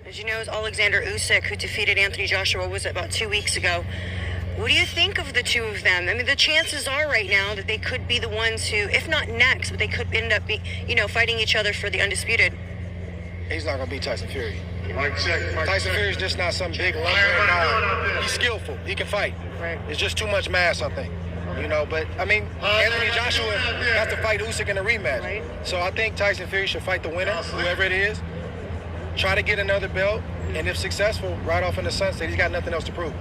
As you know, it's Oleksandr Usyk who defeated Anthony Joshua, was it about 2 weeks ago? What do you think of the two of them? I mean, the chances are right now that they could be the ones who, if not next, but they could end up fighting each other for the undisputed. He's not going to beat Tyson Fury. Tyson Fury is just not some big lumber guy. He's skillful. He can fight. Right. It's just too much mass, I think. But I mean, Anthony Joshua has to fight Usyk in a rematch. Right. So I think Tyson Fury should fight the winner, whoever it is. Try to get another belt, and if successful, right off in the sunset. He's got nothing else to prove.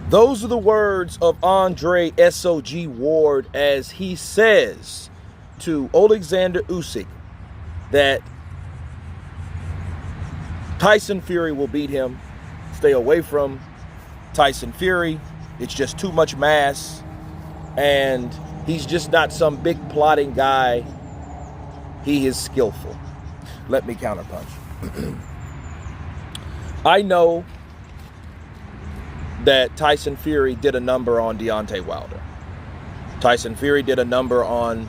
Those are the words of Andre SOG Ward as he says to Oleksandr Usyk that Tyson Fury will beat him. Stay away from Tyson Fury. It's just too much mass. And he's just not some big plotting guy. He is skillful. Let me counterpunch. I know that Tyson Fury did a number on Deontay Wilder. Tyson Fury did a number on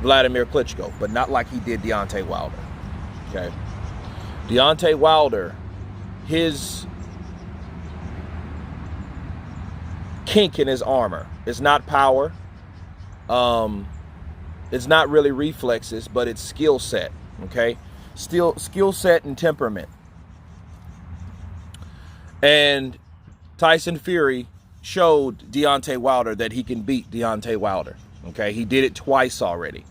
Vladimir Klitschko, but not like he did Deontay Wilder. Okay? Deontay Wilder, his kink in his armor is not power. It's not really reflexes, but it's skill set. Okay? Skill set and temperament. And Tyson Fury showed Deontay Wilder that he can beat Deontay Wilder. Okay, he did it twice already.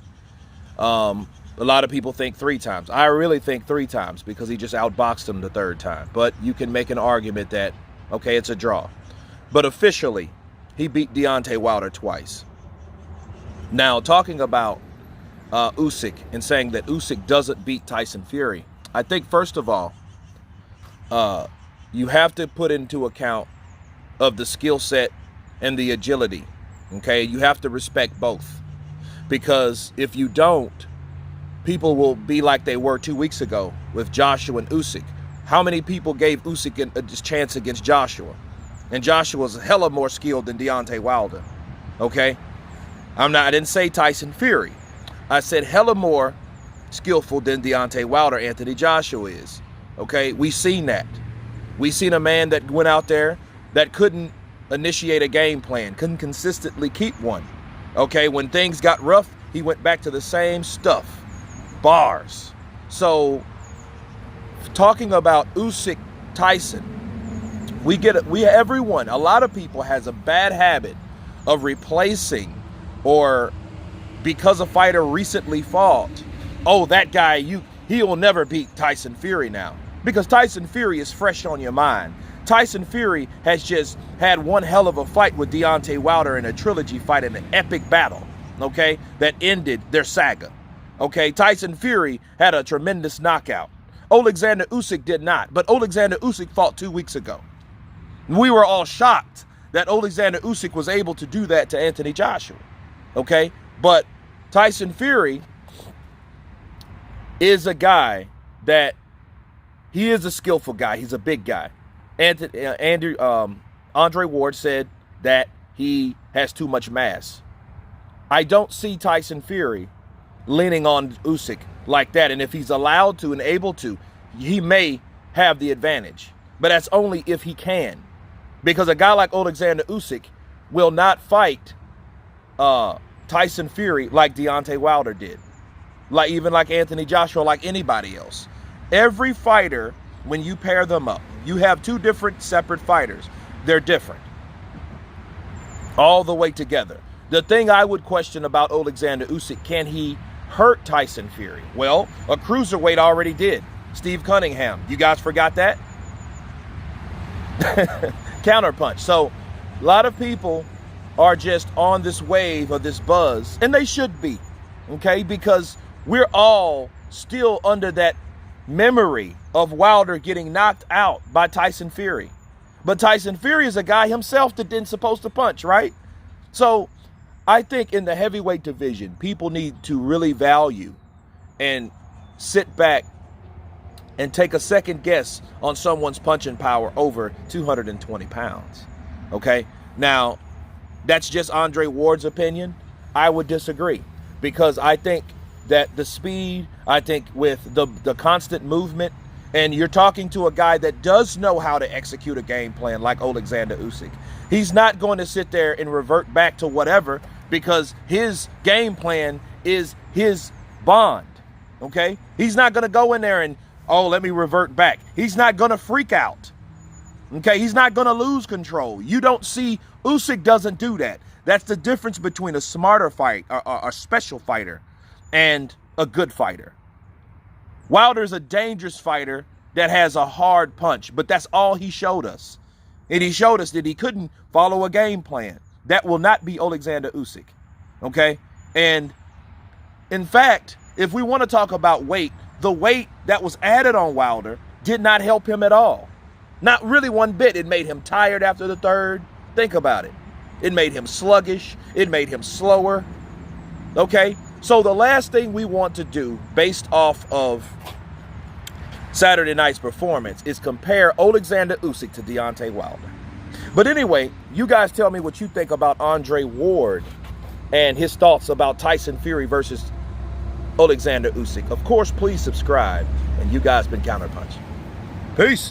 A lot of people think 3 times. I really think 3 times because he just outboxed him the 3rd time. But you can make an argument that, okay, it's a draw. But officially, he beat Deontay Wilder twice. Now, talking about Usyk and saying that Usyk doesn't beat Tyson Fury, I think, first of all, you have to put into account of the skill set and the agility. Okay, you have to respect both, because if you don't, people will be like they were 2 weeks ago with Joshua and Usyk. How many people gave Usyk a chance against Joshua? And Joshua's hella more skilled than Deontay Wilder. Okay, I didn't say Tyson Fury. I said hella more skillful than Deontay Wilder, Anthony Joshua is. Okay, we seen that. We seen a man that went out there that couldn't initiate a game plan, couldn't consistently keep one. Okay, when things got rough, he went back to the same stuff, bars. So, talking about Usyk Tyson, everyone, a lot of people has a bad habit of replacing, or because a fighter recently fought, oh, that guy, he'll never beat Tyson Fury now. Because Tyson Fury is fresh on your mind. Tyson Fury has just had one hell of a fight with Deontay Wilder in a trilogy fight, in an epic battle, okay, that ended their saga. Okay, Tyson Fury had a tremendous knockout. Oleksandr Usyk did not, but Oleksandr Usyk fought 2 weeks ago. We were all shocked that Oleksandr Usyk was able to do that to Anthony Joshua, okay? But Tyson Fury is a guy that, he is a skillful guy. He's a big guy. Andre Ward said that he has too much mass. I don't see Tyson Fury leaning on Usyk like that. And if he's allowed to and able to, he may have the advantage. But that's only if he can. Because a guy like Oleksandr Usyk will not fight Tyson Fury like Deontay Wilder did. Even like Anthony Joshua, like anybody else. Every fighter, when you pair them up, you have 2 different separate fighters. They're different. All the way together. The thing I would question about Oleksandr Usyk, can he hurt Tyson Fury? Well, a cruiserweight already did. Steve Cunningham. You guys forgot that? Counterpunch. So, a lot of people are just on this wave of this buzz, and they should be, okay? Because we're all still under that memory of Wilder getting knocked out by Tyson Fury. But Tyson Fury is a guy himself that didn't supposed to punch, right? So I think in the heavyweight division, people need to really value and sit back and take a second guess on someone's punching power over 220 pounds. Okay? Now, that's just Andre Ward's opinion. I would disagree, because I think that the speed, I think with the constant movement And you're talking to a guy that does know how to execute a game plan like Oleksandr Usyk. He's not going to sit there and revert back to whatever, because his game plan is his bond, okay? He's not going to go in there and, oh, let me revert back. He's not going to freak out, okay? He's not going to lose control. You don't see, Usyk doesn't do that. That's the difference between a smarter fight, or a special fighter, and a good fighter. Wilder's a dangerous fighter that has a hard punch, but that's all he showed us. And he showed us that he couldn't follow a game plan. That will not be Oleksandr Usyk, okay? And in fact, if we want to talk about weight, the weight that was added on Wilder did not help him at all. Not really one bit. It made him tired after the third. Think about it. It made him sluggish. It made him slower, okay? So the last thing we want to do based off of Saturday night's performance is compare Oleksandr Usyk to Deontay Wilder. But anyway, you guys tell me what you think about Andre Ward and his thoughts about Tyson Fury versus Oleksandr Usyk. Of course, please subscribe. And you guys been Counterpunched. Peace.